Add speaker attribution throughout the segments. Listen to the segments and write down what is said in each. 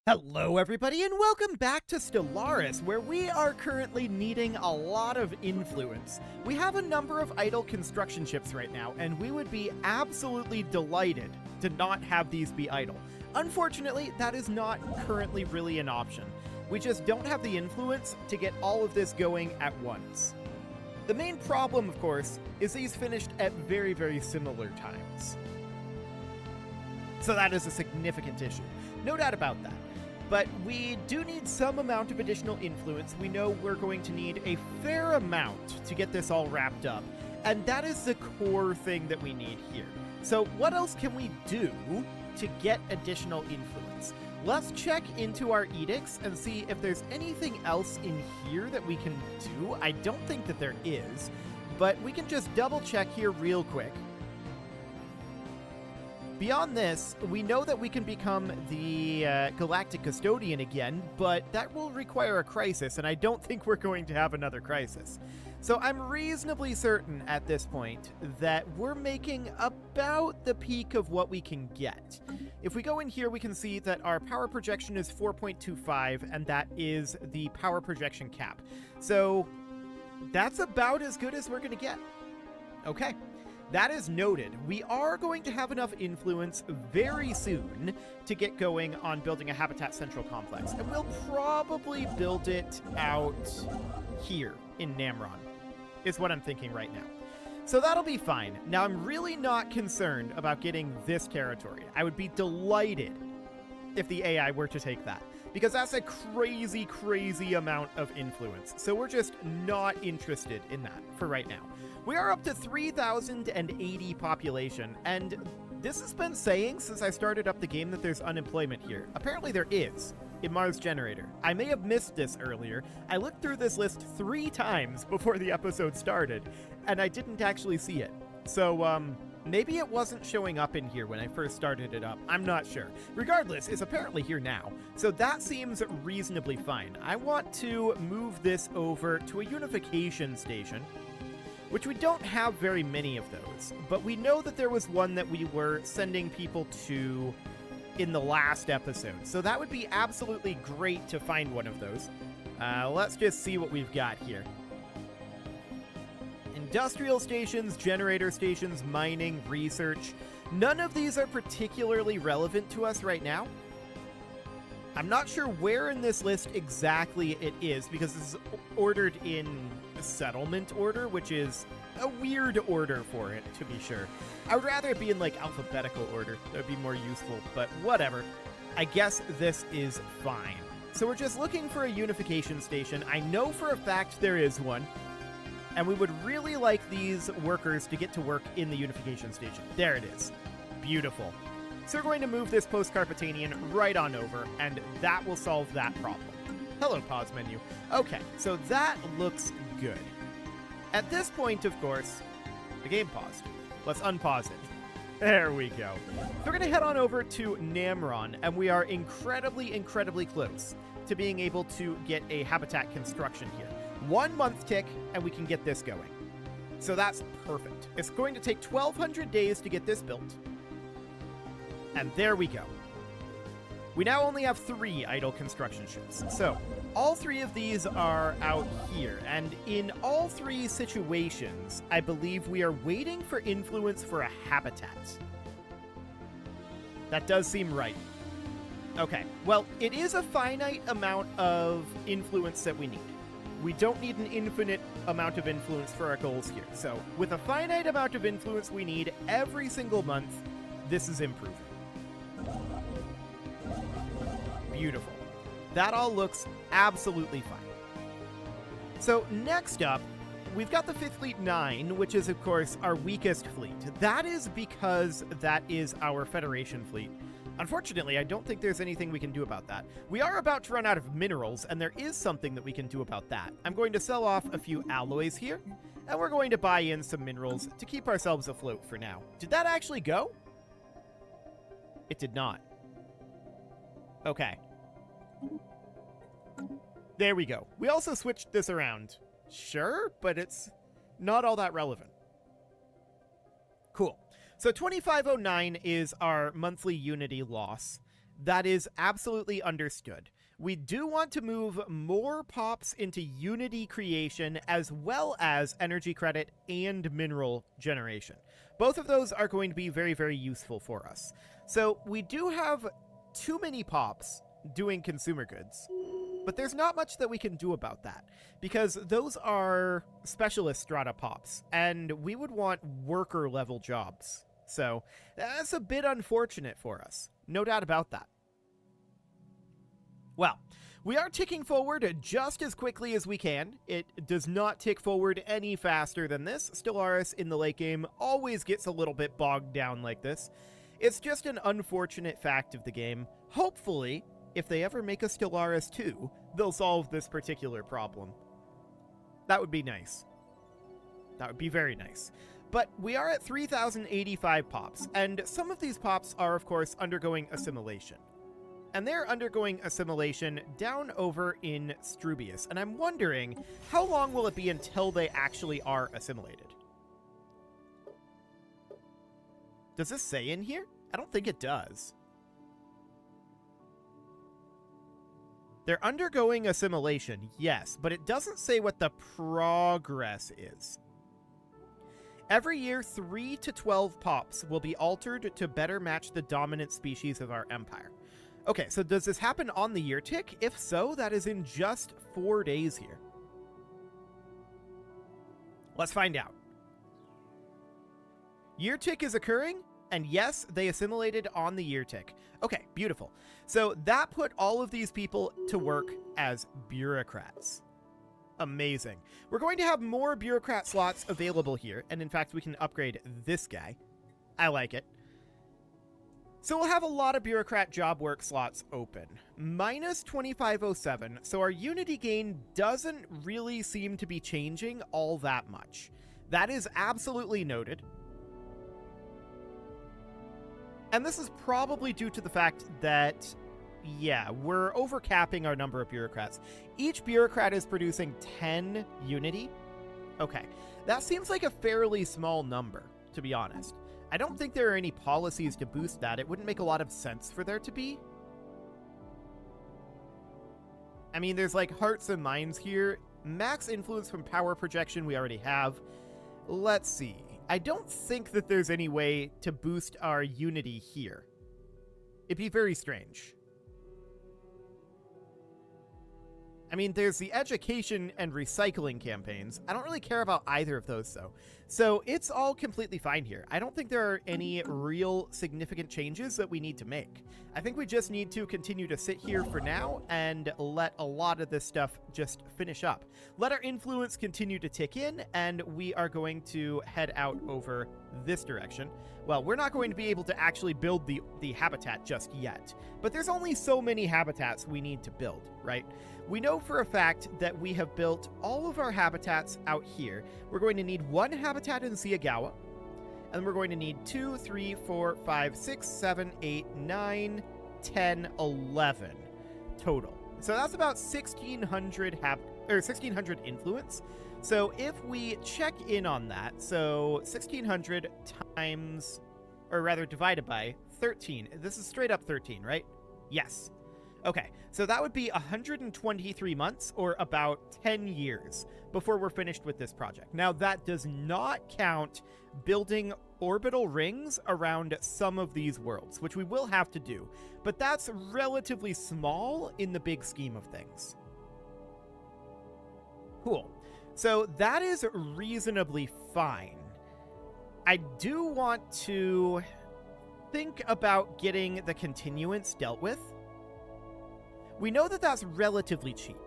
Speaker 1: Hello everybody and welcome back to Stellaris, where we are currently needing a lot of influence. We have a number of idle construction ships right now, and we would be absolutely delighted to not have these be idle. Unfortunately, that is not currently really an option. We just don't have the influence to get all of this going at once. The main problem, of course, is these finished at very similar times. So that is a significant issue. No doubt about that. But we do need some amount of additional influence. We know we're going to need a fair amount to get this all wrapped up. And that is the core thing that we need here. So what else can we do to get additional influence? Let's check into our edicts and see if there's anything else in here that we can do. I don't think that there is, but we can just double check here real quick. Beyond this, we know that we can become the Galactic Custodian again, but that will require a crisis, and I don't think we're going to have another crisis. So I'm reasonably certain at this point that we're making about the peak of what we can get. If we go in here, we can see that our power projection is 4.25, and that is the power projection cap. So that's about as good as we're going to get. Okay. That is noted. We are going to have enough influence very soon to get going on building a Habitat Central complex. And we'll probably build it out here in Namron, is what I'm thinking right now. So that'll be fine. Now, I'm really not concerned about getting this territory. I would be delighted if the AI were to take that, because that's a crazy amount of influence. So we're just not interested in that for right now. We are up to 3,080 population, and this has been saying since I started up the game that there's unemployment here. Apparently there is, in Mars Generator. I may have missed this earlier. I looked through this list 3 times before the episode started, and I didn't actually see it. So, maybe it wasn't showing up in here when I first started it up. I'm not sure. Regardless, it's apparently here now, so that seems reasonably fine. I want to move this over to a unification station, which we don't have very many of those, but we know that there was one that we were sending people to in the last episode, so that would be absolutely great to find one of those. Let's just see what we've got here. Industrial stations, generator stations, mining, research. None of these are particularly relevant to us right now. I'm not sure where in this list exactly it is, because this is ordered in settlement order, which is a weird order for it, to be sure. I would rather it be in, like, alphabetical order. That would be more useful, but whatever. I guess this is fine. So we're just looking for a unification station. I know for a fact there is one, and we would really like these workers to get to work in the unification station. There it is. Beautiful. So we're going to move this post-Carpetanian right on over, and that will solve that problem. Hello, pause menu. Okay, so that looks good. At this point, of course, the game paused. Let's unpause it. There we go. So we're going to head on over to Namron, and we are incredibly close to being able to get a habitat construction here. 1 month tick, and we can get this going. So that's perfect. It's going to take 1,200 days to get this built. And there we go. We now only have 3 idle construction ships. So, all 3 of these are out here, and in all 3 situations, I believe we are waiting for influence for a habitat. That does seem right. Okay, well, it is a finite amount of influence that we need. We don't need an infinite amount of influence for our goals here. So, with a finite amount of influence we need every single month, this is improving. Beautiful. That all looks absolutely fine. So next up, we've got the 5th Fleet 9, which is, of course, our weakest fleet. That is because that is our Federation fleet. Unfortunately, I don't think there's anything we can do about that. We are about to run out of minerals, and there is something that we can do about that. I'm going to sell off a few alloys here, and we're going to buy in some minerals to keep ourselves afloat for now. Did that actually go? It did not. Okay. There we go. We also switched this around. Sure, but it's not all that relevant. Cool. So 2509 is our monthly Unity loss. That is absolutely understood. We do want to move more pops into Unity creation as well as energy credit and mineral generation. Both of those are going to be very, very useful for us. So we do have too many pops doing consumer goods, but there's not much that we can do about that because those are specialist strata pops, and we would want worker level jobs. So that's a bit unfortunate for us. No doubt about that. Well, we are ticking forward just as quickly as we can. It does not tick forward any faster than this. Stellaris in the late game always gets a little bit bogged down like this. It's just an unfortunate fact of the game. Hopefully, if they ever make a Stellaris 2, they'll solve this particular problem. That would be nice. That would be very nice. But we are at 3,085 pops, and some of these pops are, of course, undergoing assimilation. And they're undergoing assimilation down over in Strubius, and I'm wondering, how long will it be until they actually are assimilated? Does this say in here? I don't think it does. They're undergoing assimilation, yes, but it doesn't say what the progress is. Every year, 3 to 12 pops will be altered to better match the dominant species of our empire. Okay, so does this happen on the year tick? If so, that is in just 4 days here. Let's find out. Year tick is occurring, and yes, they assimilated on the year tick. Okay, beautiful. So that put all of these people to work as bureaucrats. Amazing. We're going to have more bureaucrat slots available here, and in fact, we can upgrade this guy. I like it. So we'll have a lot of bureaucrat job work slots open. Minus 2507, so our Unity gain doesn't really seem to be changing all that much. That is absolutely noted. And this is probably due to the fact that, yeah, we're overcapping our number of bureaucrats. Each bureaucrat is producing 10 Unity. Okay, that seems like a fairly small number, to be honest. I don't think there are any policies to boost that. It wouldn't make a lot of sense for there to be. I mean, there's like hearts and minds here. Max influence from power projection we already have. Let's see. I don't think that there's any way to boost our Unity here. It'd be very strange. I mean, there's the education and recycling campaigns. I don't really care about either of those, though. So it's all completely fine here. I don't think there are any real significant changes that we need to make. I think we just need to continue to sit here for now and let a lot of this stuff just finish up. Let our influence continue to tick in, and we are going to head out over this direction. Well, we're not going to be able to actually build the habitat just yet, but there's only so many habitats we need to build, right? We know for a fact that we have built all of our habitats out here. We're going to need one habitat in Siagawa, and we're going to need 2, 3, 4, 5, 6, 7, 8, 9, 10, 11 total. So that's about 1,600 1,600 influence. So if we check in on that, so 1,600 times, or rather divided by 13. This is straight up 13, right? Yes. Okay, so that would be 123 months, or about 10 years, before we're finished with this project. Now, that does not count building orbital rings around some of these worlds, which we will have to do, but that's relatively small in the big scheme of things. Cool. So that is reasonably fine. I do want to think about getting the continuance dealt with. We know that that's relatively cheap.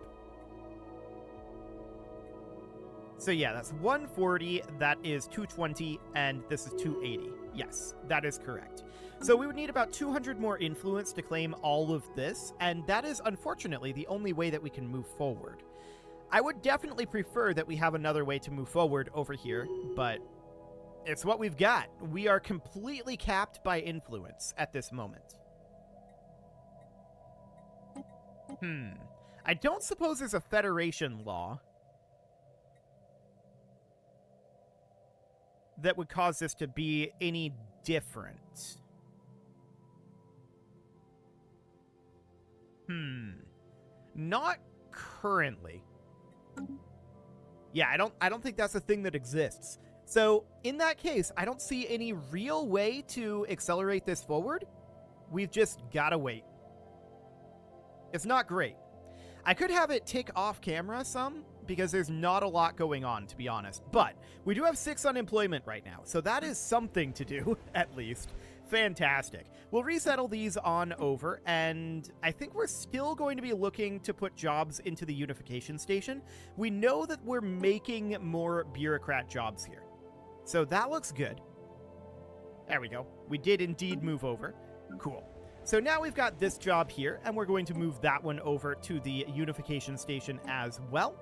Speaker 1: So yeah, that's 140, that is 220, and this is 280. Yes, that is correct. So we would need about 200 more influence to claim all of this, and that is unfortunately the only way that we can move forward. I would definitely prefer that we have another way to move forward over here, but it's what we've got. We are completely capped by influence at this moment. I don't suppose there's a Federation law that would cause this to be any different. Not currently. Yeah, I don't think that's a thing that exists. So, in that case, I don't see any real way to accelerate this forward. We've just gotta wait. It's not great. I could have it tick off camera some, because there's not a lot going on, to be honest. But we do have 6 unemployment right now, so that is something to do, at least. Fantastic. We'll resettle these on over, and I think we're still going to be looking to put jobs into the unification station. We know that we're making more bureaucrat jobs here, so that looks good. There we go. We did indeed move over. Cool. So now we've got this job here, and we're going to move that one over to the unification station as well.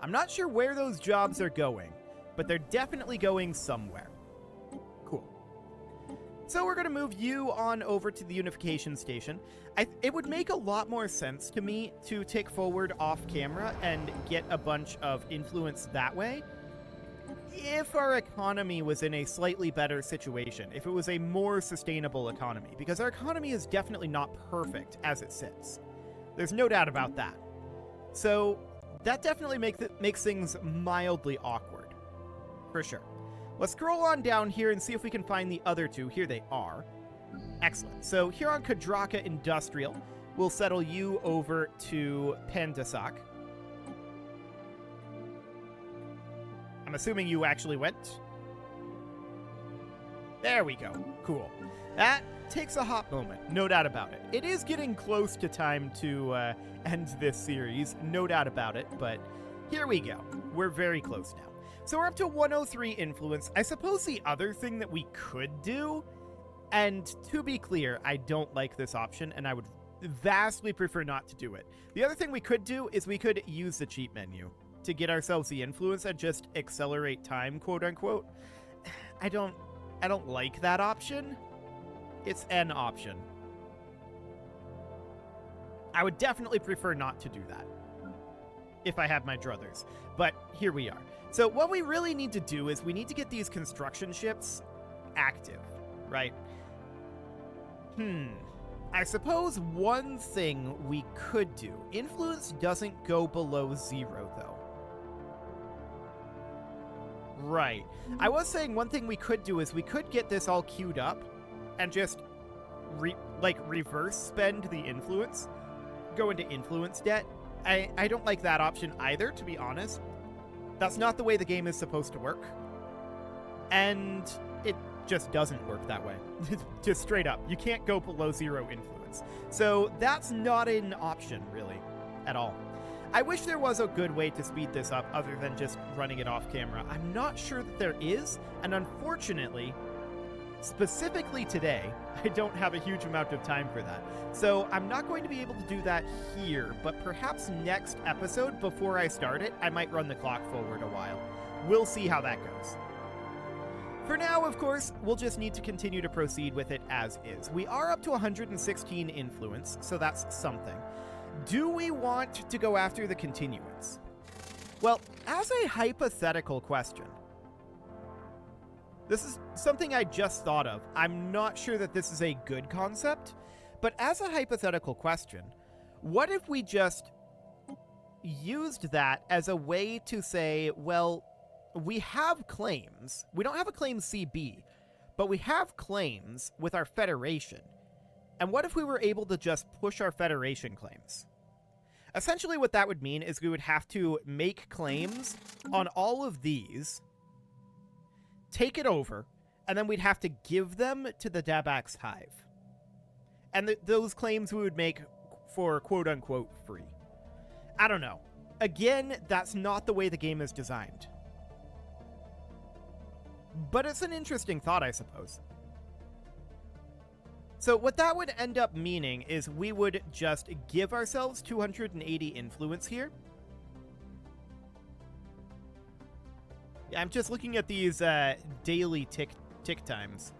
Speaker 1: I'm not sure where those jobs are going, but they're definitely going somewhere. Cool. So we're going to move you on over to the unification station. It would make a lot more sense to me to tick forward off camera and get a bunch of influence that way if our economy was in a slightly better situation, if it was a more sustainable economy, because our economy is definitely not perfect as it sits. There's no doubt about that. So that definitely makes things mildly awkward, for sure. Let's scroll on down here and see if we can find the other two. Here they are. Excellent. So here on Kadraka Industrial, we'll settle you over to Pandasak. I'm assuming you actually went. There we go. Cool. That takes a hot moment, no doubt about it. It is getting close to time to end this series, no doubt about it, but here we go. We're very close now. So we're up to 103 influence. I suppose the other thing that we could do, and to be clear, I don't like this option, and I would vastly prefer not to do it. The other thing we could do is we could use the cheat menu to get ourselves the influence and just accelerate time, quote unquote. I don't like that option. It's an option. I would definitely prefer not to do that if I had my druthers, but here we are. So what we really need to do is we need to get these construction ships active, right? I suppose one thing we could do, influence doesn't go below 0 though. Right. I was saying one thing we could do is we could get this all queued up and just reverse spend the influence, go into influence debt. I don't like that option either, to be honest. That's not the way the game is supposed to work. And it just doesn't work that way. Just straight up. You can't go below 0 influence. So that's not an option, really, at all. I wish there was a good way to speed this up other than just running it off camera. I'm not sure that there is, and unfortunately, specifically today, I don't have a huge amount of time for that. So I'm not going to be able to do that here, but perhaps next episode, before I start it, I might run the clock forward a while. We'll see how that goes. For now, of course, we'll just need to continue to proceed with it as is. We are up to 116 influence, so that's something. Do we want to go after the continuance? Well, as a hypothetical question, this is something I just thought of. I'm not sure that this is a good concept, but as a hypothetical question, what if we just used that as a way to say, well, we have claims. We don't have a claim CB, but we have claims with our Federation. And what if we were able to just push our Federation claims? Essentially what that would mean is we would have to make claims on all of these, take it over, and then we'd have to give them to the Dabax Hive. And those claims we would make for quote-unquote free. I don't know. Again, that's not the way the game is designed. But it's an interesting thought, I suppose. So what that would end up meaning is we would just give ourselves 280 influence here. Yeah, I'm just looking at these daily tick times.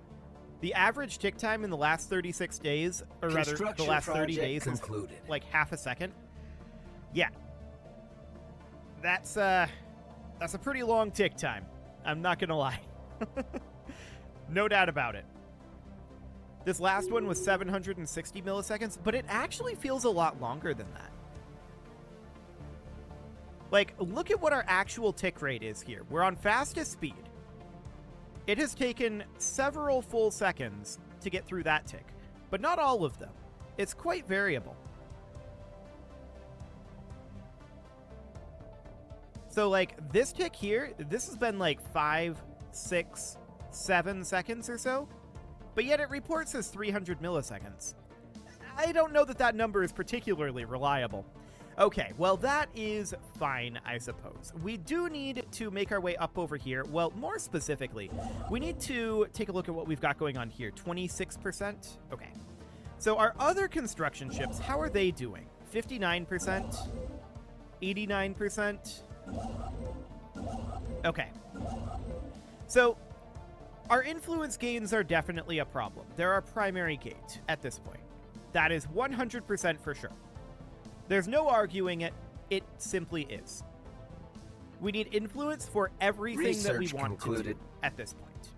Speaker 1: The average tick time in the last 36 days, or rather the last 30 days, concluded. Is like half a second. Yeah. That's a pretty long tick time. I'm not gonna lie. No doubt about it. This last one was 760 milliseconds, but it actually feels a lot longer than that. Like, look at what our actual tick rate is here. We're on fastest speed. It has taken several full seconds to get through that tick, but not all of them. It's quite variable. So, like, this tick here, this has been like 5, 6, 7 seconds or so, but yet it reports as 300 milliseconds. I don't know that that number is particularly reliable. Okay, well, that is fine, I suppose. We do need to make our way up over here. Well, more specifically, we need to take a look at what we've got going on here. 26%? Okay. So our other construction ships, how are they doing? 59%? 89%? Okay. So our influence gains are definitely a problem. They're our primary gate at this point. That is 100% for sure. There's no arguing it. It simply is. We need influence for everything that we want to do at this point.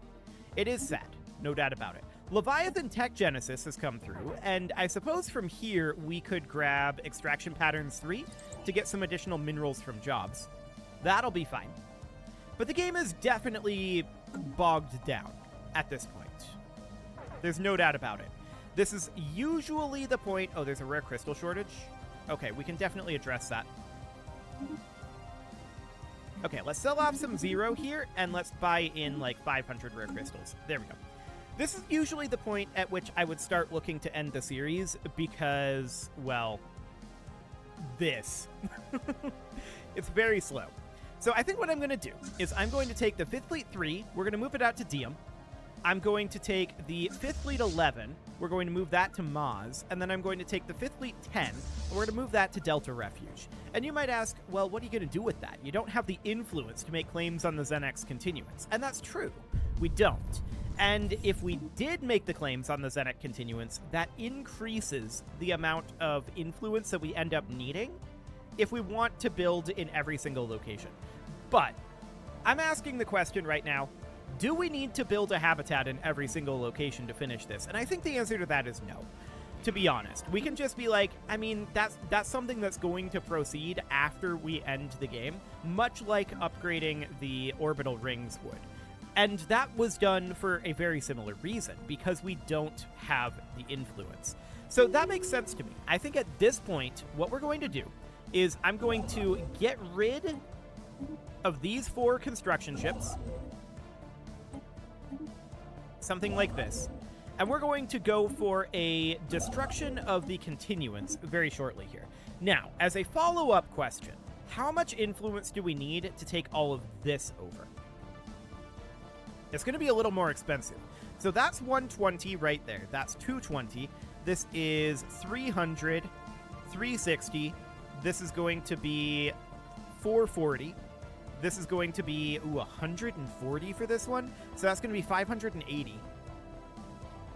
Speaker 1: It is sad, no doubt about it. Leviathan Tech Genesis has come through, and I suppose from here we could grab Extraction Patterns 3 to get some additional minerals from jobs. That'll be fine. But the game is definitely bogged down at this point. There's no doubt about it. This is usually the point... Oh, there's a rare crystal shortage. Okay, we can definitely address that. Okay, let's sell off some 0 here, and let's buy in like 500 rare crystals. There we go. This is usually the point at which I would start looking to end the series because, well, this. It's very slow. So I think what I'm going to do is I'm going to take the 5th Fleet 3, we're going to move it out to Diem. I'm going to take the 5th Fleet 11, we're going to move that to Maz, and then I'm going to take the 5th Fleet 10, and we're going to move that to Delta Refuge. And you might ask, well, what are you going to do with that? You don't have the influence to make claims on the Xenex continuance. And that's true. We don't. And if we did make the claims on the Xenex continuance, that increases the amount of influence that we end up needing if we want to build in every single location. But I'm asking the question right now, do we need to build a habitat in every single location to finish this? And I think the answer to that is no, to be honest. We can just be like, I mean, that's something that's going to proceed after we end the game, much like upgrading the orbital rings would. And that was done for a very similar reason, because we don't have the influence. So that makes sense to me. I think at this point, what we're going to do is I'm going to get rid of these 4 construction ships, something like this, and we're going to go for a destruction of the continuance very shortly here. Now, as a follow-up question, how much influence do we need to take all of this over? It's going to be a little more expensive. So that's 120 right there. That's 220. This is 300, 360. This is going to be 440. This is going to be 140 for this one. So that's going to be 580.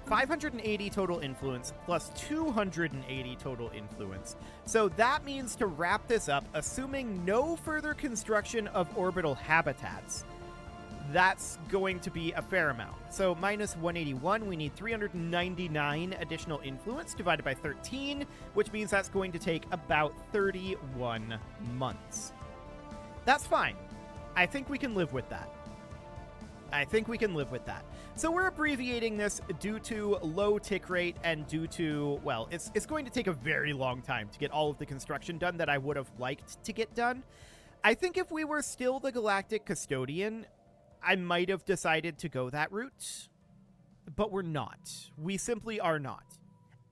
Speaker 1: 580 total influence plus 280 total influence. So that means to wrap this up, assuming no further construction of orbital habitats, that's going to be a fair amount. So minus 181, we need 399 additional influence divided by 13, which means that's going to take about 31 months. That's fine. I think we can live with that. So we're abbreviating this due to low tick rate and due to, well, it's going to take a very long time to get all of the construction done that I would have liked to get done. I think if we were still the Galactic Custodian, I might have decided to go that route, but we're not. We simply are not.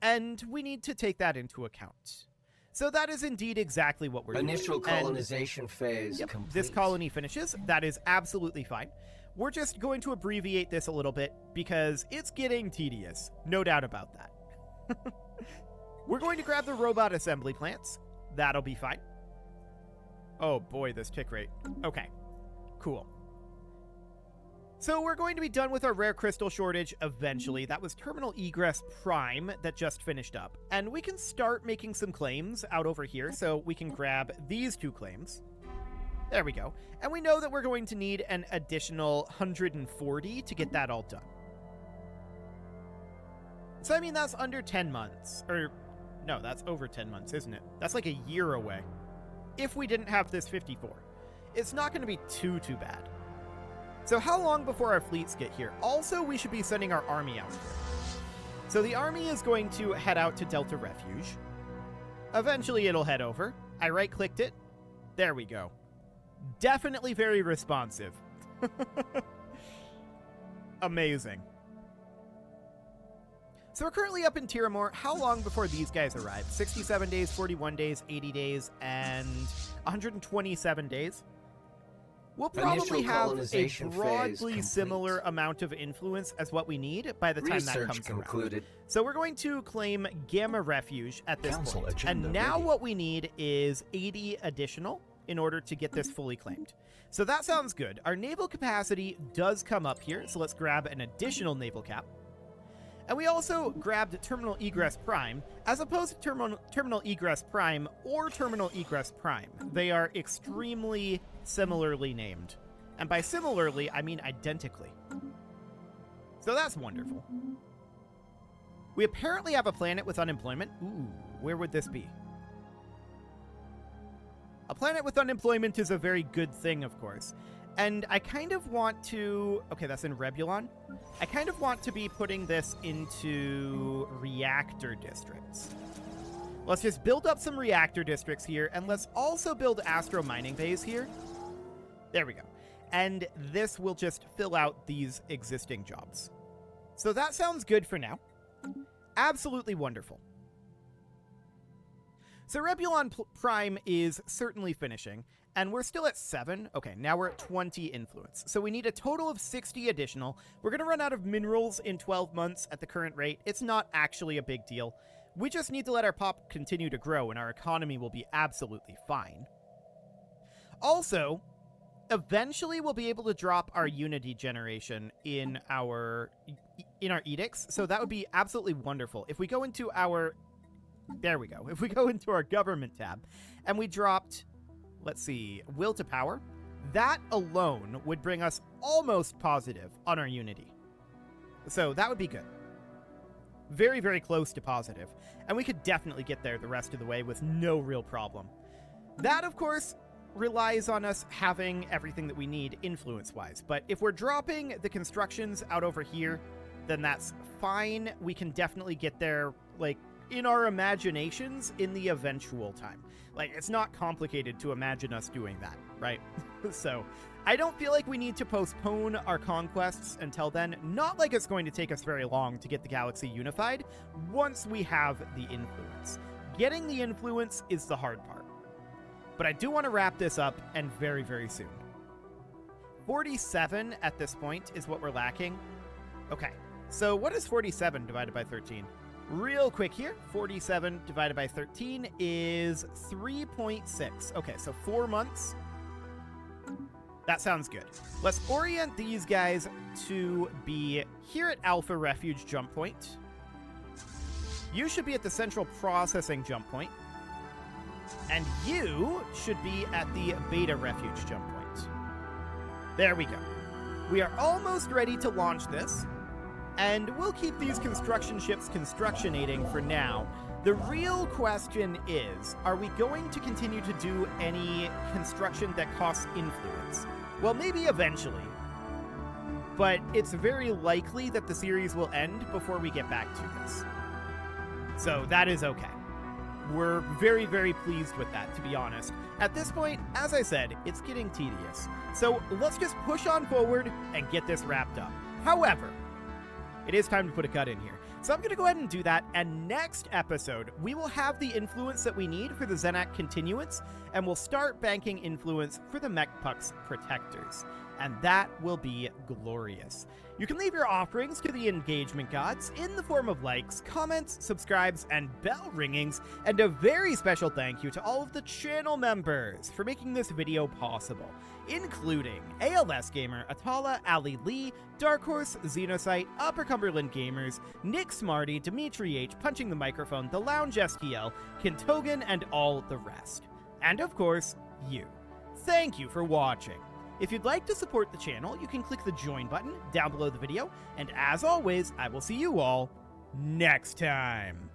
Speaker 1: And we need to take that into account. So that is indeed exactly what we're doing.
Speaker 2: Initial colonization phase complete. This
Speaker 1: colony finishes. That is absolutely fine. We're just going to abbreviate this a little bit because it's getting tedious. No doubt about that. We're going to grab the robot assembly plants. That'll be fine. Oh boy, this tick rate. Okay, cool. So we're going to be done with our rare crystal shortage eventually. That was Terminal Egress Prime that just finished up. And we can start making some claims out over here. So we can grab these 2 claims. There we go. And we know that we're going to need an additional 140 to get that all done. So I mean, that's under 10 months. Or, no, that's over 10 months, isn't it? That's like a year away. if we didn't have this 54. It's not going to be too bad. So how long before our fleets get here? Also, we should be sending our army out here. So the army is going to head out to Delta Refuge. Eventually, it'll head over. I right-clicked it. There we go. Definitely very responsive. Amazing. So we're currently up in Tiramore. How long before these guys arrive? 67 days, 41 days, 80 days, and 127 days. We'll probably have a broadly similar amount of influence as what we need by the time that comes around. So we're going to claim Gamma Refuge at this point. And now what we need is 80 additional in order to get this fully claimed. So that sounds good. Our naval capacity does come up here, so let's grab an additional naval cap. And we also grabbed Terminal Egress Prime, as opposed to Terminal Egress Prime or Terminal Egress Prime. They are extremely similarly named. And by similarly, I mean identically. So that's wonderful. We apparently have a planet with unemployment. Ooh, where would this be? A planet with unemployment is a very good thing, of course. And I kind of want to... Okay, that's in Rebulon. I kind of want to be putting this into reactor districts. Let's just build up some reactor districts here, and let's also build astro mining bays here. There we go. And this will just fill out these existing jobs. So that sounds good for now. Absolutely wonderful. So Rebulon Prime is certainly finishing, and we're still at 7. Okay, now we're at 20 influence. So we need a total of 60 additional. We're going to run out of minerals in 12 months at the current rate. It's not actually a big deal. We just need to let our pop continue to grow, and our economy will be absolutely fine. Also, eventually we'll be able to drop our Unity generation in our edicts, so that would be absolutely wonderful. If we go into our... There we go. If we go into our government tab and we dropped, let's see, will to power, that alone would bring us almost positive on our Unity. So that would be good. Very, very close to positive. And we could definitely get there the rest of the way with no real problem. That, of course, relies on us having everything that we need influence-wise. But if we're dropping the constructions out over here, then that's fine. We can definitely get there, like, in our imaginations in the eventual time. Like, it's not complicated to imagine us doing that, right? So, I don't feel like we need to postpone our conquests until then. Not like it's going to take us very long to get the galaxy unified once we have the influence. Getting the influence is the hard part. But I do want to wrap this up, and very, very soon. 47 at this point is what we're lacking. Okay, so what is 47 divided by 13? Real quick here, 47 divided by 13 is 3.6. Okay, so 4 months. That sounds good. Let's orient these guys to be here at Alpha Refuge jump point. You should be at the Central Processing jump point. And you should be at the Beta Refuge jump point. There we go. We are almost ready to launch this. And we'll keep these construction ships constructionating for now. The real question is, are we going to continue to do any construction that costs influence? Well, maybe eventually. But it's very likely that the series will end before we get back to this. So that is okay. We're very, very pleased with that, to be honest. At this point, as I said, it's getting tedious. So let's just push on forward and get this wrapped up. However, it is time to put a cut in here. So I'm going to go ahead and do that, and next episode, we will have the influence that we need for the Zenak Continuance, and we'll start banking influence for the MechPucks Protectors. And that will be glorious. You can leave your offerings to the engagement gods in the form of likes, comments, subscribes, and bell ringings, and a very special thank you to all of the channel members for making this video possible, including ALS Gamer, Atala, Ali Lee, Dark Horse, Xenocyte, Upper Cumberland Gamers, Nick Smarty, Dimitri H, Punching the Microphone, The Lounge STL, Kintogan, and all the rest. And of course, you. Thank you for watching. If you'd like to support the channel, you can click the join button down below the video, and as always, I will see you all next time.